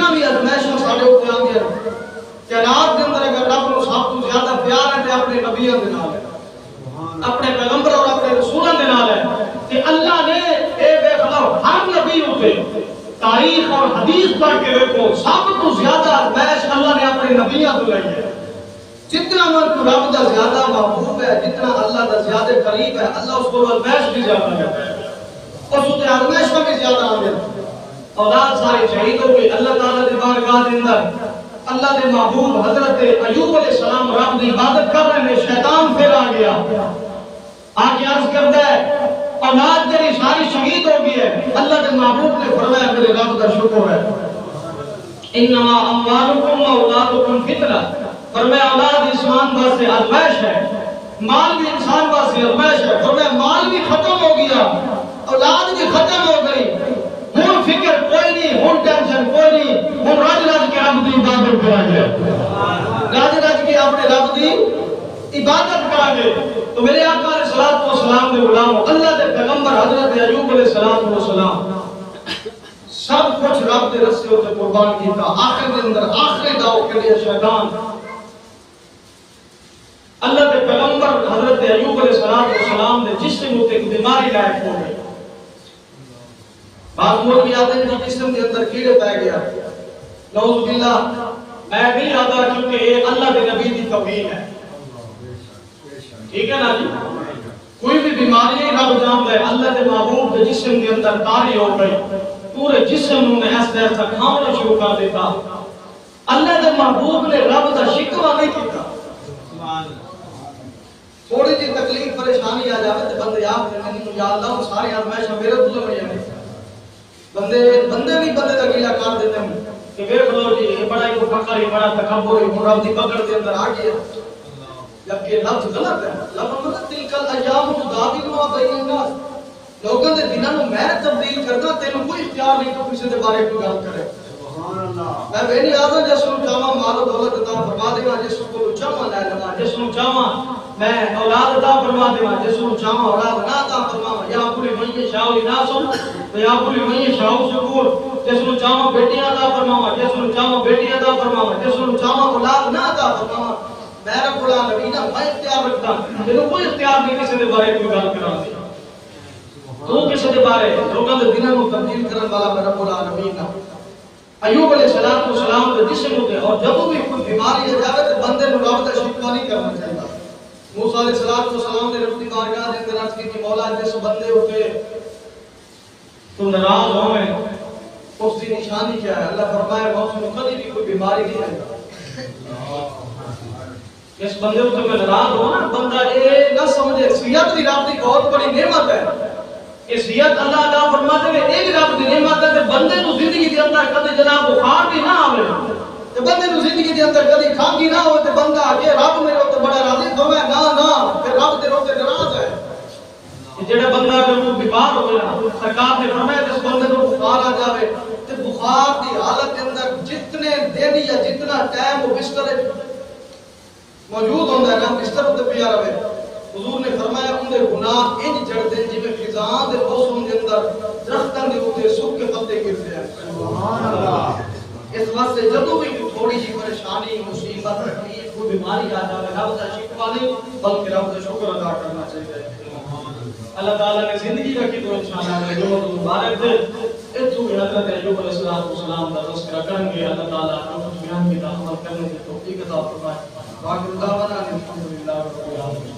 جتنا بھی ازمائشاں ساڈے اوپر آندیاں کائنات دے اندر اگر رب نوں سب تو زیادہ پیار ہے تے اپنے نبیوں دے نال ہے، اپنے پیغمبر اور اپنے رسولاں دے نال ہے کہ اللہ نے اے بے خلاف ہر نبی اوپر تاریخ اور حدیث پڑھ کے دیکھو سب تو زیادہ ازمائش اللہ نے اپنے نبیوں کو لائی ہے۔ جتنا من رب دا زیادہ محبوب ہے، جتنا اللہ دا زیادہ قریب ہے، اللہ اس کو ازمائش بھی زیادہ دیتا ہے، اس کو ازمائش بھی زیادہ آمد ہے۔ اولاد سارے شہید ہو گئے، اللہ تعالیٰ دی بارگاہ دے اندر اللہ دے محبوب حضرت ایوب علیہ السلام رب دی عبادت کر رہے ہیں، شیطان پھر آ گیا، آگے عرض کرتا ہے اولاد جڑی ساری شہید ہو گئی ہے، اللہ کے محبوب نے فرمایا میرے رب کا شکر ہے، انما اموالکم و اولادکم فتنہ، فرمایا اولاد انسان واسطے آزمائش ہے، مال بھی انسان واسطے آزمائش ہے، فرمایا مال بھی ختم ہو گیا، اولاد بھی ختم ہو گئی، ہن فکر کوئی نہیں، ہن ٹینشن کوئی نہیں، ہن رج رج کے رب دی عبادت کریں گے، رج رج کے اپنے رب دی عبادت کریں گے۔ تو میرے آقا علیہ الصلوۃ والسلام دے غلاموں، اللہ دے پیغمبر حضرت ایوب علیہ السلام سب کچھ رب دے رستے تے قربان کیتا، آخر دے اندر آخری داؤ کے لیے شیطان اللہ دے پیغمبر حضرت ایوب علیہ السلام دے جسم تے ایک بیماری لائق ہو گئی، بعض لوگ یاد ہیں کہ جسم کے اندر کیڑے پہ گیا، نعوذ باللہ، میں نہیں یاد آ کیونکہ یہ اللہ کے نبی کی توہین ہے، ٹھیک ہے نا جی، کوئی بھی بیماری نہیں رب جانتا ہے، اللہ کے محبوب کے جسم کے اندر تاری ہو گئی، پورے جسم میں ایسا ایسا کھانا شروع کر دیتا، اللہ کے محبوب نے رب کا شکوہ نہیں کیتا، تھوڑی جی تکلیف پریشانی آ جائے تو بندے آپ نے یا اللہ سارے آزمائش میرے تو میں جانے، بندے بھی بندے کا گیلا کر دیتے ہیں کہ ویکھ لو جی یہ بڑا ہی فقر ہی بڑا تکبر ہی رب دی پکڑ کے اندر آ گیا، جبکہ لفظ غلط ہے، لفظ مطلب تلکل ایام نداولها بین الناس، لوگوں دے دنوں نوں میں تبدیل کرنا، تینوں کوئی اختیار نہیں تو کسی دے بارے کوئی گل کرے، سبحان اللہ، میں بے نیاز ہوں جس نوں چاہواں مال و دولت عطا فرما دیواں، جس کو چاہواں لے لواں، جس نوں چاہواں میں اولاد عطا فرما دیواں، جس نوں چاہواں اولاد نہ عطا فرماواں، یا پوری من یشاء اناث یا پوری من یشاء ذکور، جس نوں چاہواں بیٹیاں عطا فرماواں، جس نوں چاہواں بیٹی عطا فرماواں، جس نوں چاہواں اولاد نہ عطا فرماواں، میں رب العالمین میں اختیار رکھتا ہوں، تینوں کوئی اختیار نہیں کسی دے بارے کوئی گل کران دی، تو کسی دے بارے لوگوں دے دلوں کو تبدیل کرنے والا میں رب العالمین ہوں۔ ایوب علیہ السلام کے جسم ہوتے اور جب بھی کوئی بیماری آ جائے تو بندے کو رب کا شکوہ نہیں کرنا چاہیے۔ موسیٰ علیہ السلام نے رب کی بارگاہ دے اندر عرض کی کہ مولا جس بندے ہوتے تو ناراض ہوئے اس کی نشانی کیا ہے؟ اللہ فرمائے گا اس میں کبھی بھی کوئی بیماری نہیں آئے گا۔ اس بندے کو میں ناراض ہو نا، بندہ یہ نہ سمجھے صحت بھی رب کی بہت بڑی نعمت ہے، یہ صحت اللہ عطا فرماتے ہیں، ایک رب کی نعمت ہے کہ بندے کو زندگی کے اندر کبھی جناب بخار بھی نہ آوے، تو بندے کو زندگی کے اندر کبھی کھانسی نہ ہو تو بندہ آگے رب میرے ہوتے بڑا راضی ہوئے نہ پھر رب تیرے ہوتے ناراض ہے۔ جڑا بندہ اگر وہ بیمار ہو گیا، سرکار نے فرمایا جس بندے کو بخار آ جاوے تو بخار کی حالت کے اندر جتنے دن یا جتنا ٹائم وہ بستر موجود ہوتا ہے نا، بستر تے پیا رہے، حضور نے فرمایا ان دے گناہ انج جڑ دے جویں خزاں دے موسم دے اندر درختاں دے اوپر سوکھ کے پتے گرتے ہیں، سبحان اللہ۔ اس واسطے جدوں بھی تھوڑی جی پریشانی مصیبت تکلیف کوئی بیماری آ جائے رب کا شکوہ نہیں بلکہ رب کا شکر ادا کرنا چاہیے۔ اللہ تعالیٰ نے زندگی رکھی تو انشاءاللہ جو مبارک دے اتو حضرت ایوب علیہ السلام کا تذکرہ کریں گے، اللہ تعالیٰ کو بیان کی عمل کرنے کی توفیق عطا فرمائے۔ باقی دعوانا الحمدللہ رب العالمین۔